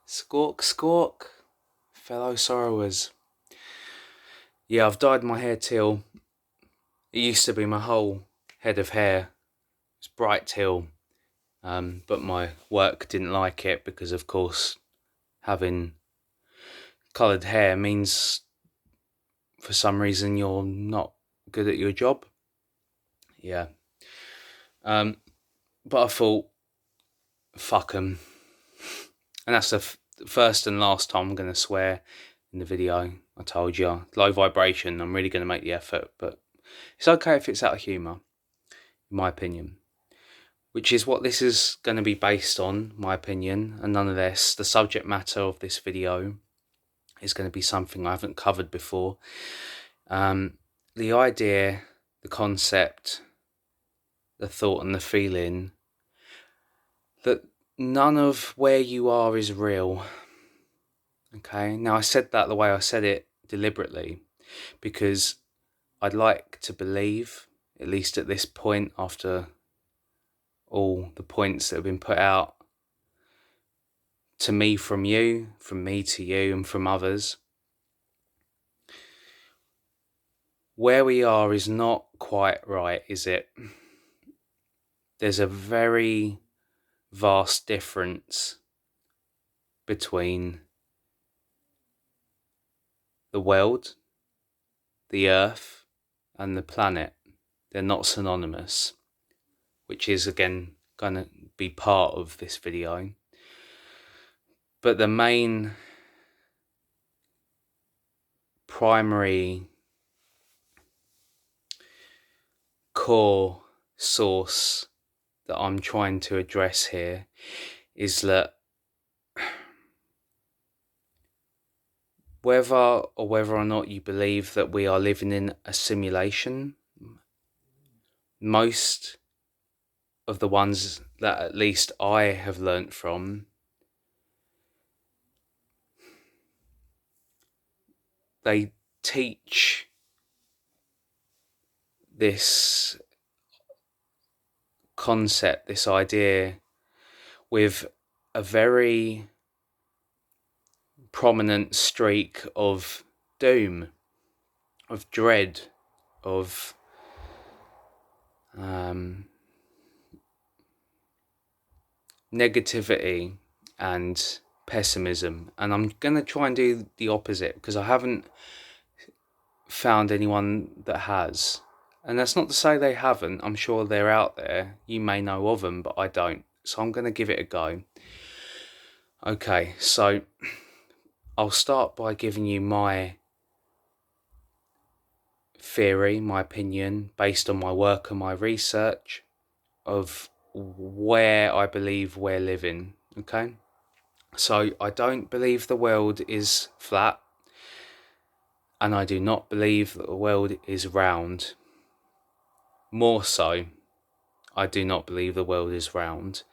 Squawk, squawk, fellow sorrowers. Yeah, I've dyed my hair teal. It used to be my whole head of hair. It's bright teal, but my work didn't like it because, of course, having coloured hair means for some reason you're not good at your job. Yeah. But I thought, fuck 'em. And that's the first and last time I'm going to swear in the video. I told you, low vibration, I'm really going to make the effort, but it's okay if it's out of humour, in my opinion. Which is what this is going to be based on, my opinion, and nonetheless, the subject matter of this video is going to be something I haven't covered before. The idea, the concept, the thought and the feeling that none of where you are is real. Okay, now I said that the way I said it deliberately because I'd like to believe, at least at this point, after all the points that have been put out to me from you, from me to you, and from others, where we are is not quite right, is it? There's a very vast difference between the world, the earth, and the planet. They're not synonymous, which is again going to be part of this video. But the main primary core source that I'm trying to address here is that whether or not you believe that we are living in a simulation, most of the ones that at least I have learnt from, they teach this concept, this idea, with a very prominent streak of doom, of dread, of negativity and pessimism. And I'm going to try and do the opposite because I haven't found anyone that has. And that's not to say they haven't. I'm sure they're out there. You may know of them, but I don't. So I'm going to give it a go. Okay, so I'll start by giving you my theory, my opinion, based on my work and my research of where I believe we're living. Okay, so I don't believe the world is flat, and I do not believe that the world is round. More so, I do not believe the world is round,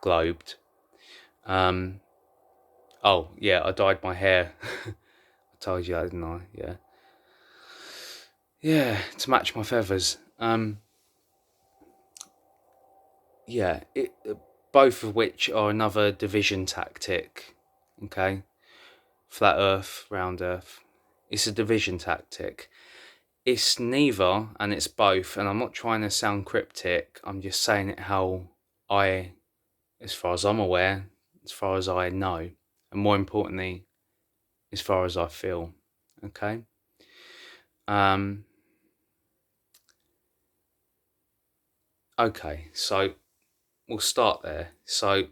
globed. Oh yeah, I dyed my hair. I told you that, didn't I? Yeah, to match my feathers. Both of which are another division tactic. Okay, flat Earth, round Earth. It's a division tactic. It's neither, and it's both. And I'm not trying to sound cryptic. I'm just saying it how as far as I'm aware, as far as I know, and more importantly, as far as I feel. Okay. Okay, so we'll start there. So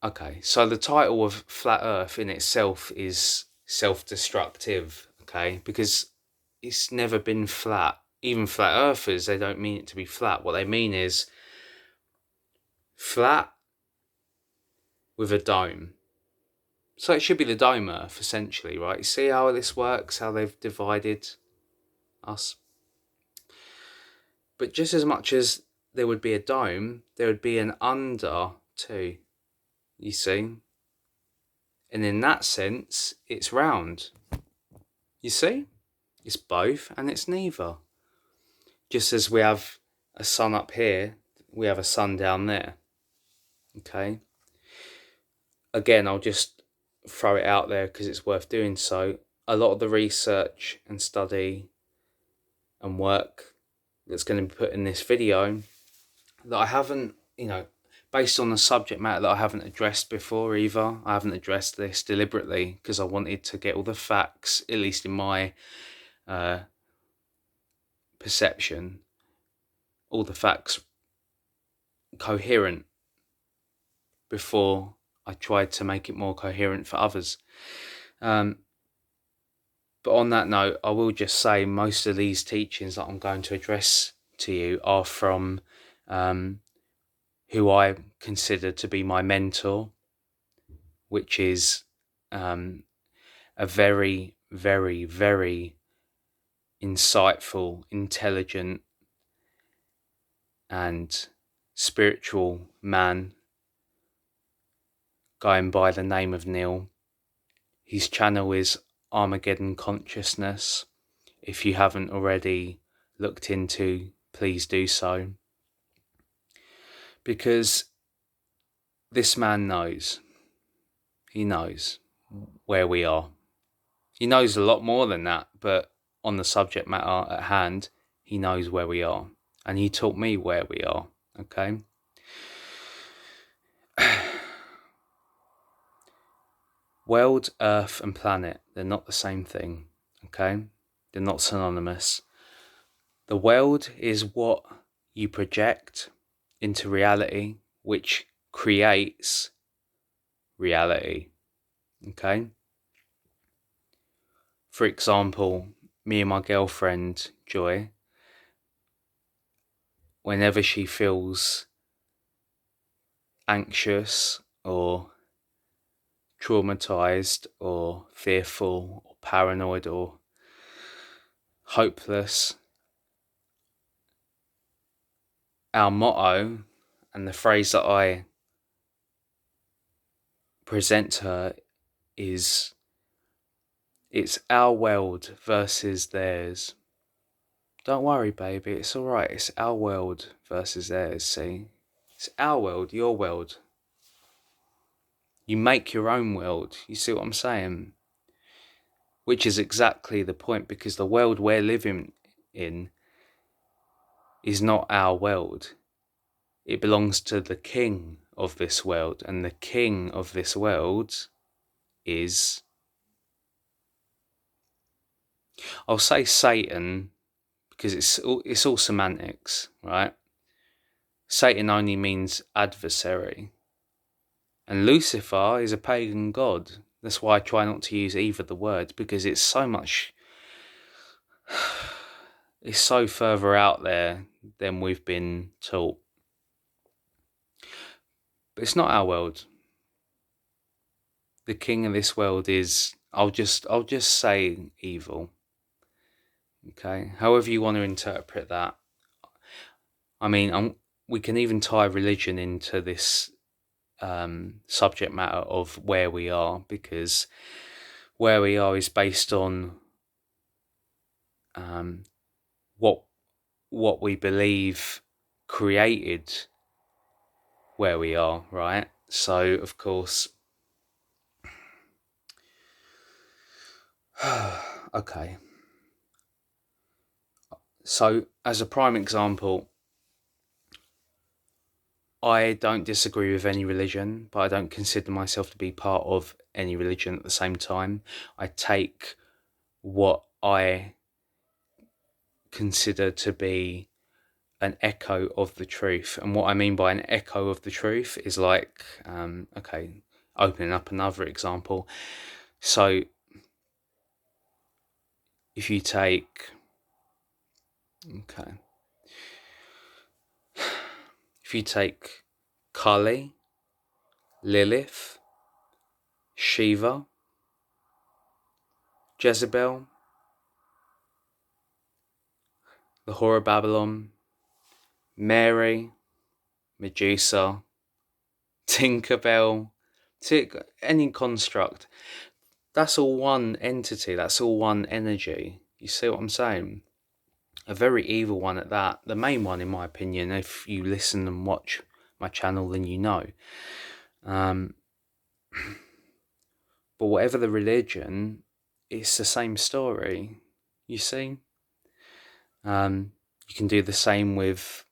the title of Flat Earth in itself is self-destructive, okay? Because it's never been flat. Even flat earthers, they don't mean it to be flat. What they mean is flat with a dome. So it should be the dome Earth, essentially, right? You see how this works, how they've divided us? But just as much as there would be a dome, there would be an under too, you see? And in that sense, it's round. You see? It's both and it's neither. Just as we have a sun up here, we have a sun down there. Okay. Again, I'll just throw it out there because it's worth doing so. A lot of the research and study and work that's going to be put in this video that I haven't, based on the subject matter that I haven't addressed before either. I haven't addressed this deliberately because I wanted to get all the facts, at least in my perception, all the facts coherent before I tried to make it more coherent for others. But on that note, I will just say most of these teachings that I'm going to address to you are from who I consider to be my mentor, which is a very, very, very insightful, intelligent, and spiritual man going by the name of Neil. His channel is Armageddon Consciousness. If you haven't already looked into, please do so. Because this man knows. He knows where we are. He knows a lot more than that, but on the subject matter at hand, he knows where we are. And he taught me where we are, okay? World, Earth, and planet, they're not the same thing, okay? They're not synonymous. The world is what you project into reality, which creates reality, okay? For example, me and my girlfriend, Joy, whenever she feels anxious or traumatized or fearful or paranoid or hopeless, our motto and the phrase that I present to her is, it's our world versus theirs. Don't worry, baby, it's alright. It's our world versus theirs, see? It's our world, your world. You make your own world. You see what I'm saying? Which is exactly the point, because the world we're living in is not our world. It belongs to the king of this world, and the king of this world is, I'll say Satan, because it's all semantics, right? Satan only means adversary. And Lucifer is a pagan god. That's why I try not to use either the words, because it's so much, it's so further out there than we've been taught. But it's not our world. The king of this world is, I'll just say evil. Okay, however you want to interpret that. I mean, we can even tie religion into this subject matter of where we are, because where we are is based on what we believe created where we are, right? So, of course, okay. So, as a prime example, I don't disagree with any religion, but I don't consider myself to be part of any religion at the same time. I take what I consider to be an echo of the truth. And what I mean by an echo of the truth is like, okay, opening up another example. So if you take, okay, if you take Kali, Lilith, Shiva, Jezebel, the Whore of Babylon, Mary, Medusa, Tinkerbell, any construct, that's all one entity, that's all one energy. You see what I'm saying? a very evil one at that. The main one, in my opinion, if you listen and watch my channel, then you know. But whatever the religion, it's the same story. You see, you can do the same with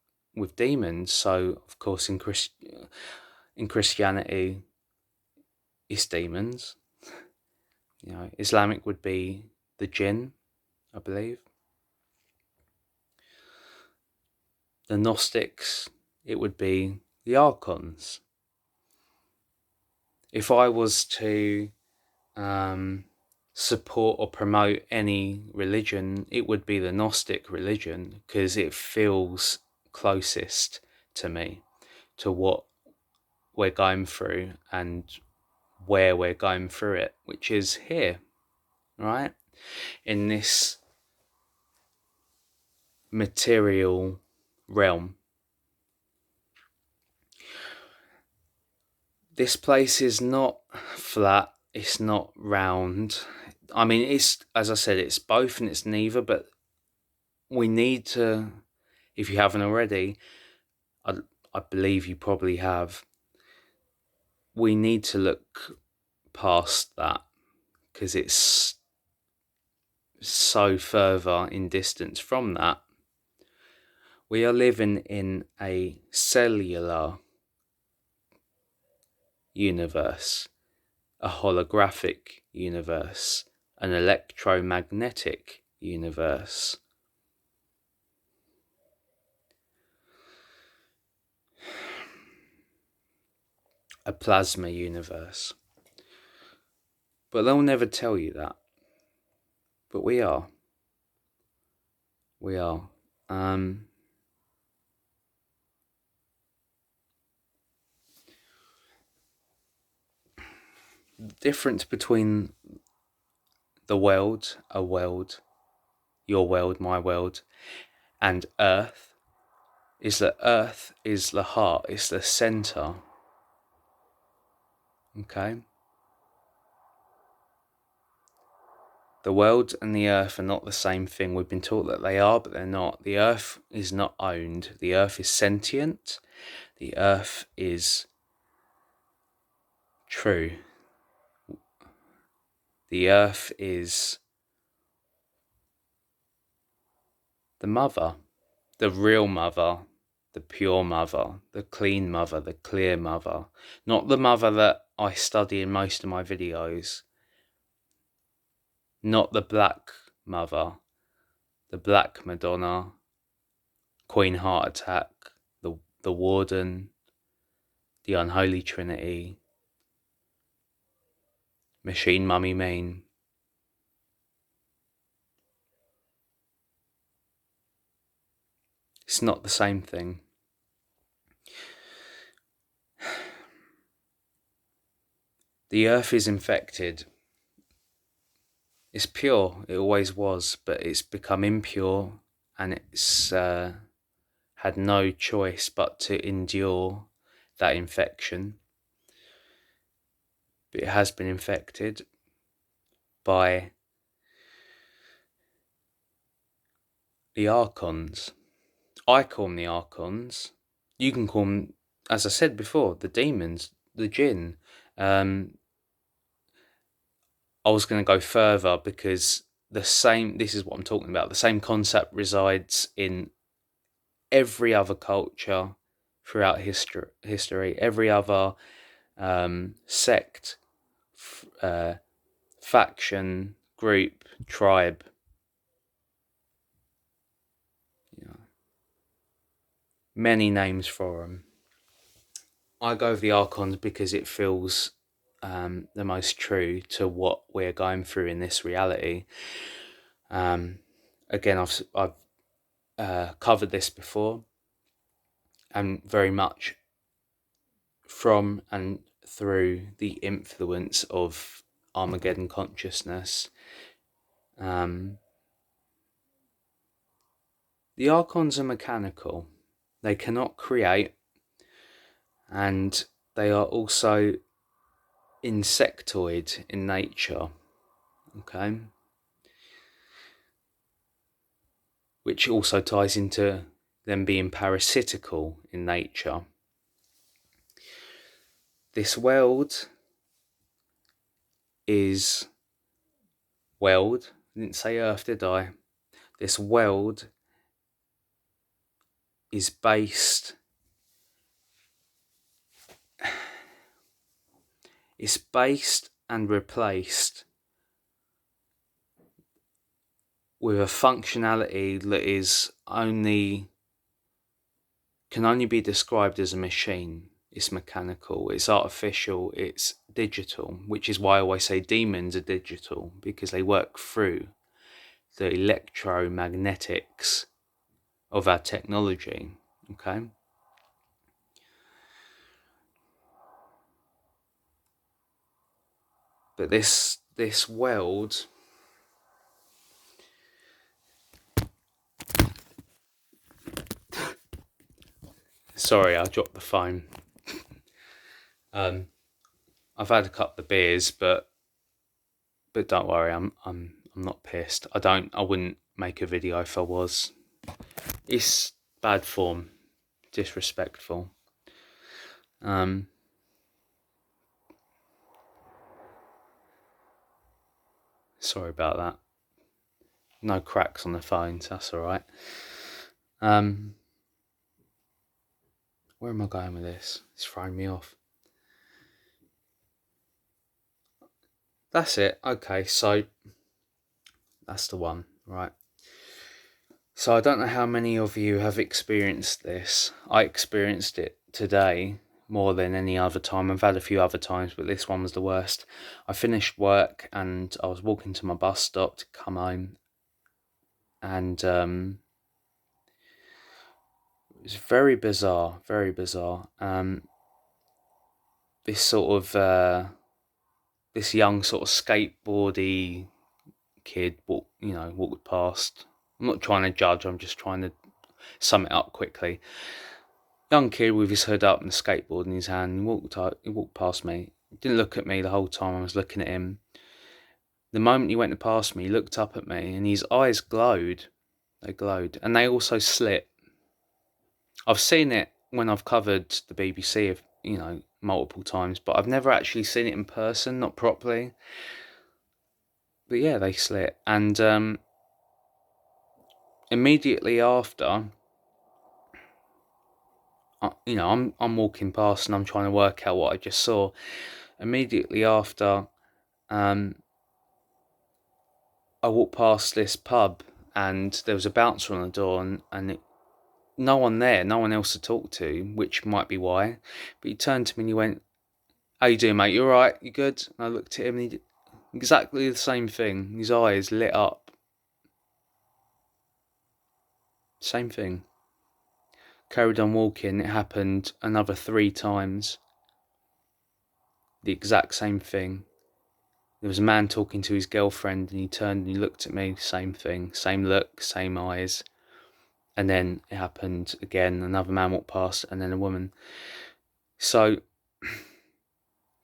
demons. So, of course, in Christianity, it's demons. You know, Islamic would be the jinn, I believe. The Gnostics, it would be the archons. If I was to support or promote any religion, it would be the Gnostic religion, because it feels closest to me, to what we're going through and where we're going through it, which is here, right? In this material realm. This place is not flat, it's not round. I mean, it's, as I said, it's both and it's neither, but we need to, if you haven't already, I believe you probably have, we need to look past that, because it's so further in distance from that. We are living in a cellular universe, a holographic universe, an electromagnetic universe. A plasma universe. But they'll never tell you that. But we are. We are. The difference between the world, a world, your world, my world, and Earth is that Earth is the heart, it's the center. Okay? The world and the Earth are not the same thing. We've been taught that they are, but they're not. The Earth is not owned. The Earth is sentient. The Earth is true. The Earth is the mother, the real mother, the pure mother, the clean mother, the clear mother. Not the mother that I study in most of my videos. Not the black mother, the black Madonna, Queen Heart Attack, the Warden, the Unholy Trinity, Machine Mummy Mean. It's not the same thing. The earth is infected. It's pure, it always was, but it's become impure, and it's had no choice but to endure that infection. But it has been infected by the archons. I call them the archons. You can call them, as I said before, the demons, the jinn. I was going to go further, because this is what I'm talking about, the same concept resides in every other culture throughout history, every other sect, faction, group, tribe. Many names for them. I go with the archons because it feels the most true to what we're going through in this reality. Again, I've covered this before, and very much from and through the influence of Armageddon consciousness. The archons are mechanical. They cannot create, and they are also insectoid in nature. Okay? which also ties into them being parasitical in nature. This world is world. I didn't say Earth, did I? This world is based. It's based and replaced with a functionality that is can only be described as a machine. It's mechanical, it's artificial, it's digital, which is why I always say demons are digital, because they work through the electromagnetics of our technology. Okay? But this world, sorry, I dropped the phone. I've had a couple of beers, but don't worry, I'm not pissed. I wouldn't make a video if I was. It's bad form, disrespectful. Sorry about that. No cracks on the phones, that's alright. Where am I going with this? It's throwing me off. That's it. Okay, so that's the one, right? So I don't know how many of you have experienced this. I experienced it today more than any other time. I've had a few other times, but this one was the worst. I finished work and I was walking to my bus stop to come home, and it was very bizarre, very bizarre. This sort of this young sort of skateboardy kid walked past. I'm not trying to judge, I'm just trying to sum it up quickly. Young kid with his hood up and a skateboard in his hand. He walked past me. He didn't look at me the whole time I was looking at him. The moment he went past me, he looked up at me and his eyes glowed. They glowed, and they also slit. I've seen it when I've covered the BBC, multiple times, but I've never actually seen it in person, not properly. But yeah, they slit, and immediately after, I'm walking past and I'm trying to work out what I just saw. Immediately after, I walked past this pub and there was a bouncer on the door, and no one there, no one else to talk to, which might be why. But he turned to me and he went, "How you doing, mate? You alright? You good?" And I looked at him and he did exactly the same thing. His eyes lit up. Same thing. Carried on walking. It happened another 3 times. The exact same thing. There was a man talking to his girlfriend and he turned and he looked at me. Same thing. Same look, same eyes. And then it happened again. Another man walked past and then a woman. So,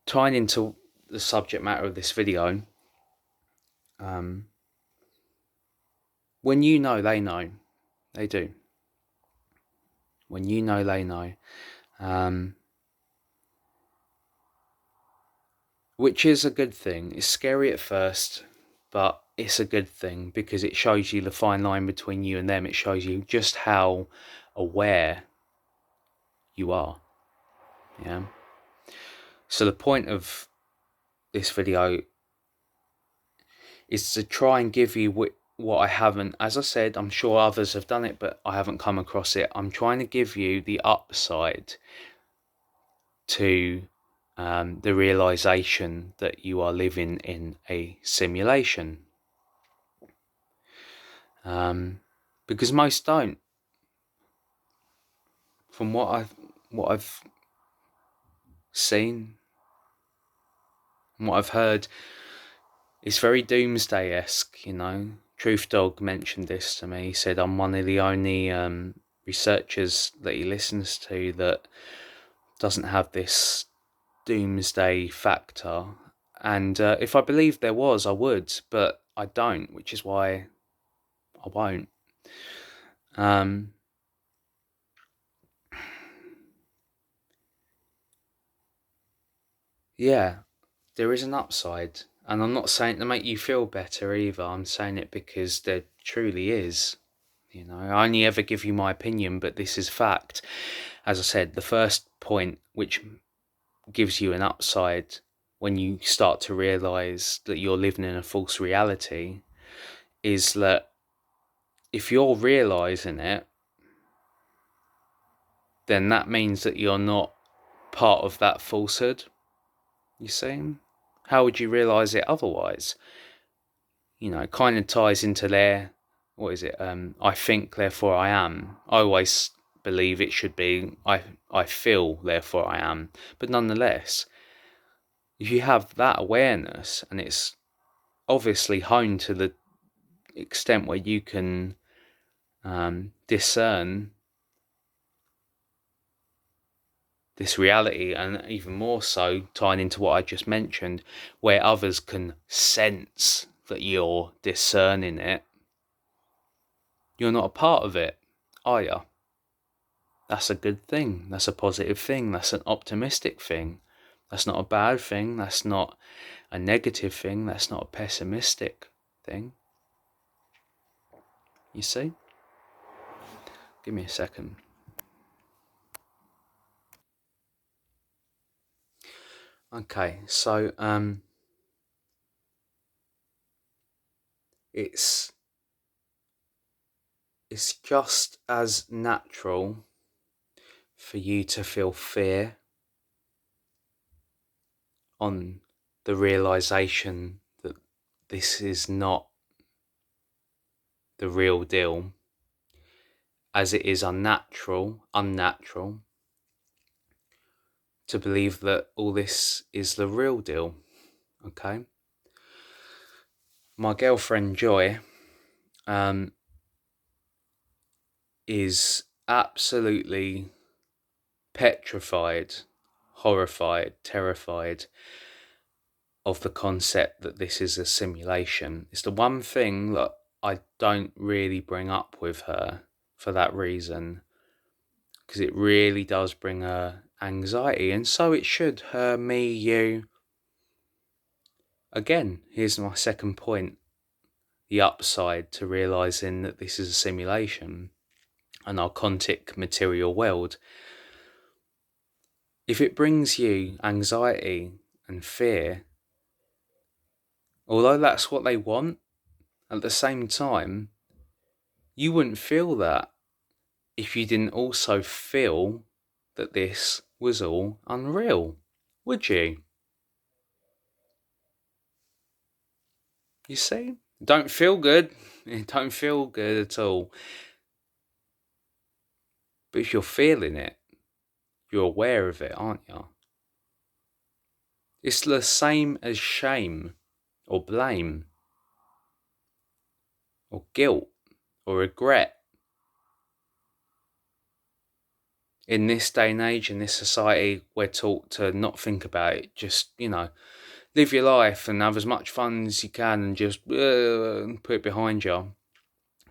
tying into the subject matter of this video, when you know, they know. They do. When you know, they know. Which is a good thing. It's scary at first, but it's a good thing because it shows you the fine line between you and them. It shows you just how aware you are. Yeah. So the point of this video is to try and give you what I haven't. As I said, I'm sure others have done it, but I haven't come across it. I'm trying to give you the upside to the realization that you are living in a simulation. Because most don't. From what I've seen and what I've heard, it's very doomsday-esque, Truth Dog mentioned this to me. He said I'm one of the only researchers that he listens to that doesn't have this doomsday factor. And if I believed there was, I would, but I don't, which is why I won't. Yeah, there is an upside. And I'm not saying to make you feel better either. I'm saying it because there truly is. I only ever give you my opinion, but this is fact. As I said, the first point, which gives you an upside when you start to realise that you're living in a false reality, is that if you're realising it, then that means that you're not part of that falsehood. You see? How would you realise it otherwise? It kind of ties into their, what is it? I think, therefore I am. I always believe it should be I feel, therefore I am. But nonetheless, if you have that awareness, and it's obviously honed to the extent where you can discern this reality, and even more so tying into what I just mentioned, where others can sense that you're discerning it, you're not a part of it, are you? That's a good thing. That's a positive thing. That's an optimistic thing. That's not a bad thing. That's not a negative thing. That's not a pessimistic thing. You see? Give me a second. Okay, so it's just as natural for you to feel fear on the realization that this is not the real deal, as it is unnatural to believe that all this is the real deal. Okay? My girlfriend Joy is absolutely petrified, horrified, terrified of the concept that this is a simulation. It's the one thing that I don't really bring up with her for that reason, because it really does bring her anxiety, and so it should. Her, me, you. Again, here's my second point, the upside to realising that this is a simulation, an archontic material world. If it brings you anxiety and fear, although that's what they want, at the same time, you wouldn't feel that if you didn't also feel that this was all unreal, would you? You see? Don't feel good. It don't feel good at all. But if you're feeling it, you're aware of it, aren't you? It's the same as shame or blame or guilt or regret. In this day and age, in this society, we're taught to not think about it. Just, live your life and have as much fun as you can and just put it behind you.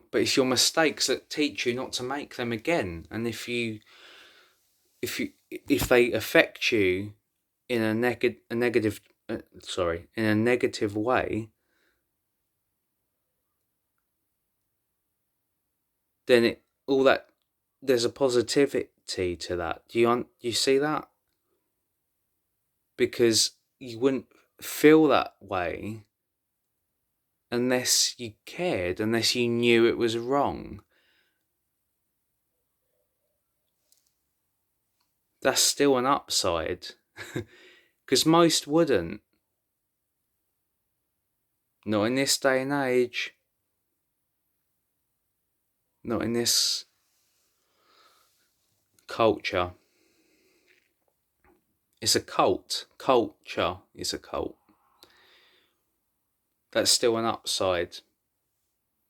But it's your mistakes that teach you not to make them again. And if they affect you in a negative way, then there's a positivity to that. Do you see that? Because you wouldn't feel that way unless you cared, unless you knew it was wrong. That's still an upside. Because most wouldn't. Not in this day and age. Not in this culture. It's a cult. Culture is a cult. That's still an upside.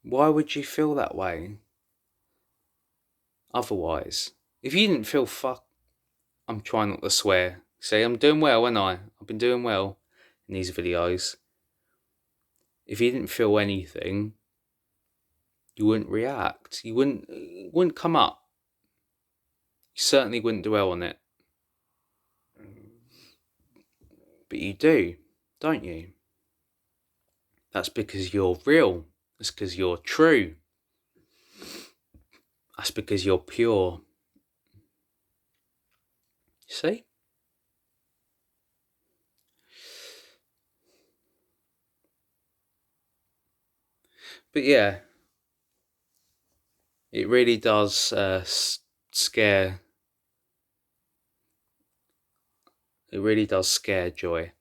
Why would you feel that way otherwise? If you didn't feel I'm trying not to swear. See, I'm doing well, ain't I? I've been doing well in these videos. If you didn't feel anything, You wouldn't react. It wouldn't come up. You certainly wouldn't dwell on it. But you do, don't you? That's because you're real. That's because you're true. That's because you're pure. You see? But yeah, it really does scare. It really does scare Joy.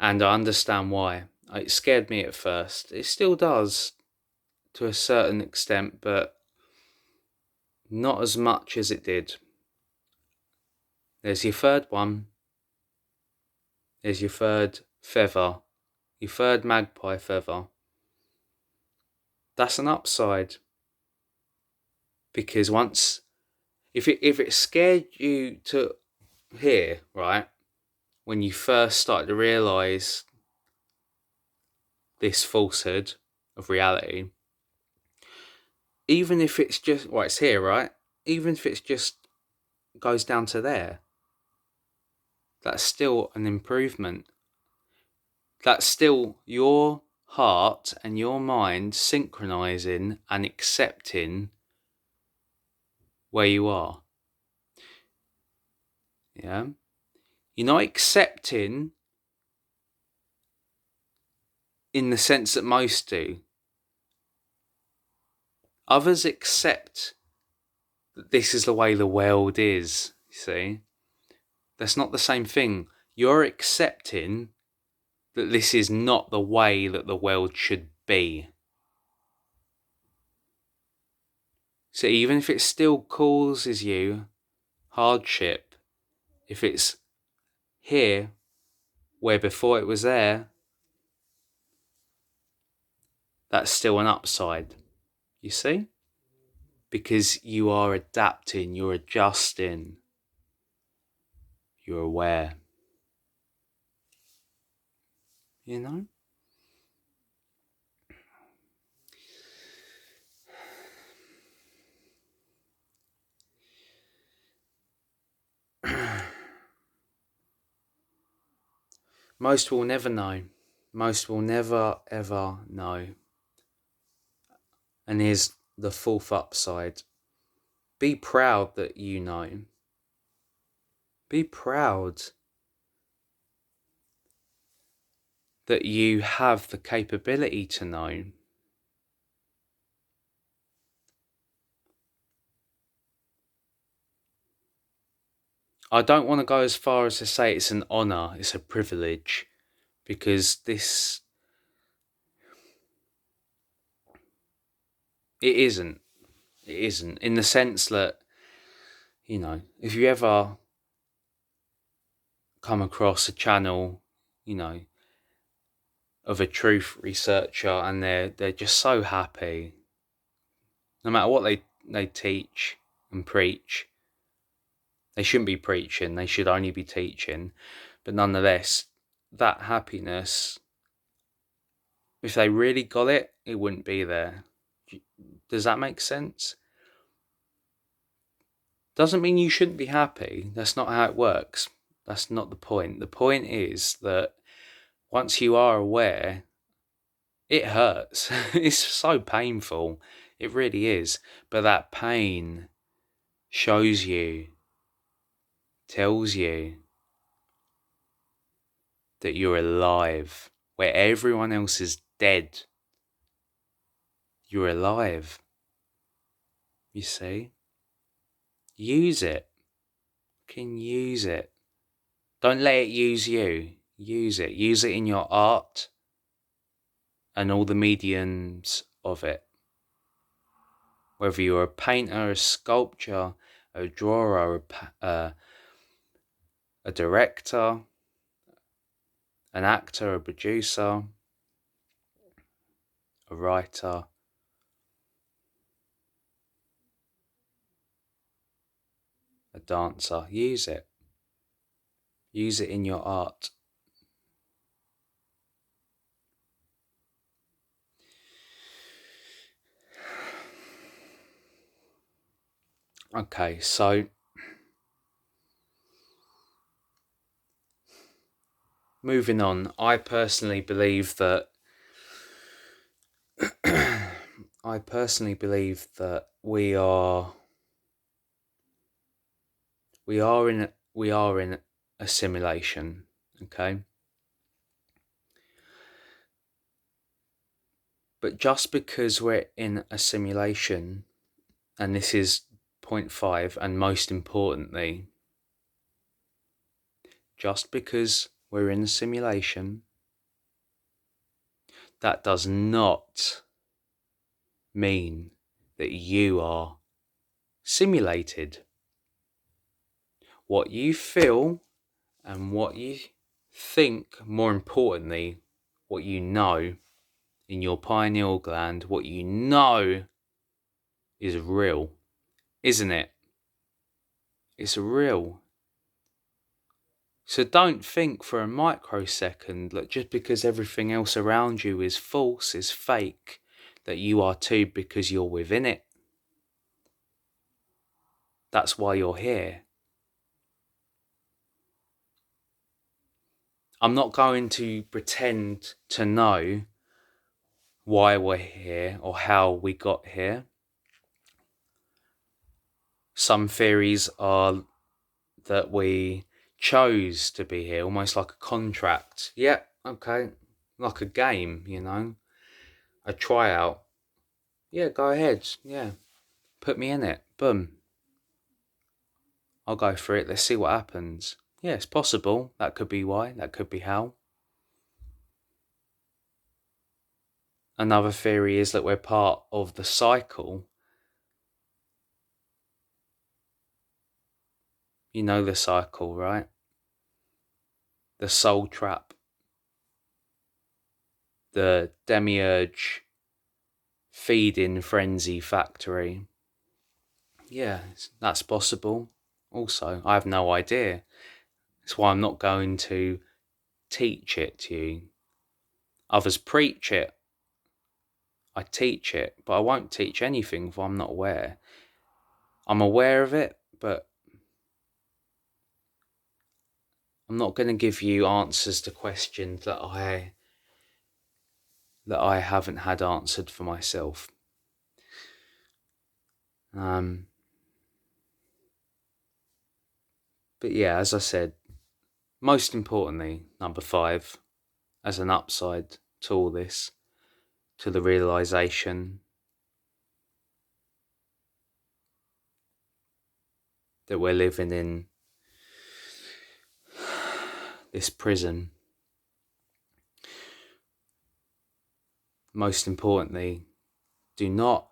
And I understand why. It scared me at first. It still does to a certain extent, but not as much as it did. There's your third one. There's your third feather. Your third magpie feather. That's an upside. Because once, if it scared you to here, right, when you first started to realise this falsehood of reality, even if it's just, well, it's here, right? Even if it's just goes down to there, that's still an improvement. That's still your heart and your mind synchronizing and accepting where you are. Yeah? You're not accepting in the sense that most do. Others accept that this is the way the world is, you see? That's not the same thing. You're accepting that this is not the way that the world should be. So even if it still causes you hardship, if it's here where before it was there, that's still an upside, you see? Because you are adapting, you're adjusting, you're aware, you know? Most will never know. Most will never, ever know. And here's the fourth upside. Be proud that you know. Be proud that you have the capability to know. I don't want to go as far as to say it's an honour, it's a privilege, because this, it isn't. It isn't. In the sense that, you know, if you ever come across a channel, you know, of a truth researcher and they're just so happy, no matter what they teach and preach, they shouldn't be preaching, they should only be teaching, but nonetheless, that happiness, if they really got it, it wouldn't be there. Does that make sense? Doesn't mean you shouldn't be happy. That's not how it works. That's not the point. The point is that once you are aware, it hurts. It's so painful. It really is. But that pain shows you, tells you that you're alive. Where everyone else is dead, you're alive. You see? Use it. Can use it. Don't let it use you. Use it. Use it in your art and all the mediums of it. Whether you're a painter, a sculptor, a drawer, a director, an actor, a producer, a writer, a dancer, use it. Use it in your art. Okay, so moving on, I personally believe that we are in a simulation, okay? But just because we're in a simulation, and this is point 5, and most importantly, just because we're in a simulation, that does not mean that you are simulated. What you feel and what you think, more importantly, what you know in your pineal gland, what you know is real, isn't it? It's real. So don't think for a microsecond that just because everything else around you is false, is fake, that you are too because you're within it. That's why you're here. I'm not going to pretend to know why we're here or how we got here. Some theories are that we chose to be here, almost like a contract. Yeah, okay, like a game, you know, a tryout. Yeah, go ahead. Yeah, put me in it. Boom. I'll go for it. Let's see what happens. Yeah, it's possible. That could be why. That could be how. Another theory is that we're part of the cycle. You know the cycle, right? The soul trap, the demiurge feeding frenzy factory. Yeah, that's possible. Also, I have no idea. That's why I'm not going to teach it to you. Others preach it. I teach it, but I won't teach anything if I'm not aware. I'm aware of it, but I'm not going to give you answers to questions that I haven't had answered for myself. But yeah, as I said, most importantly, number 5, as an upside to all this, to the realization that we're living in this prison. Most importantly, do not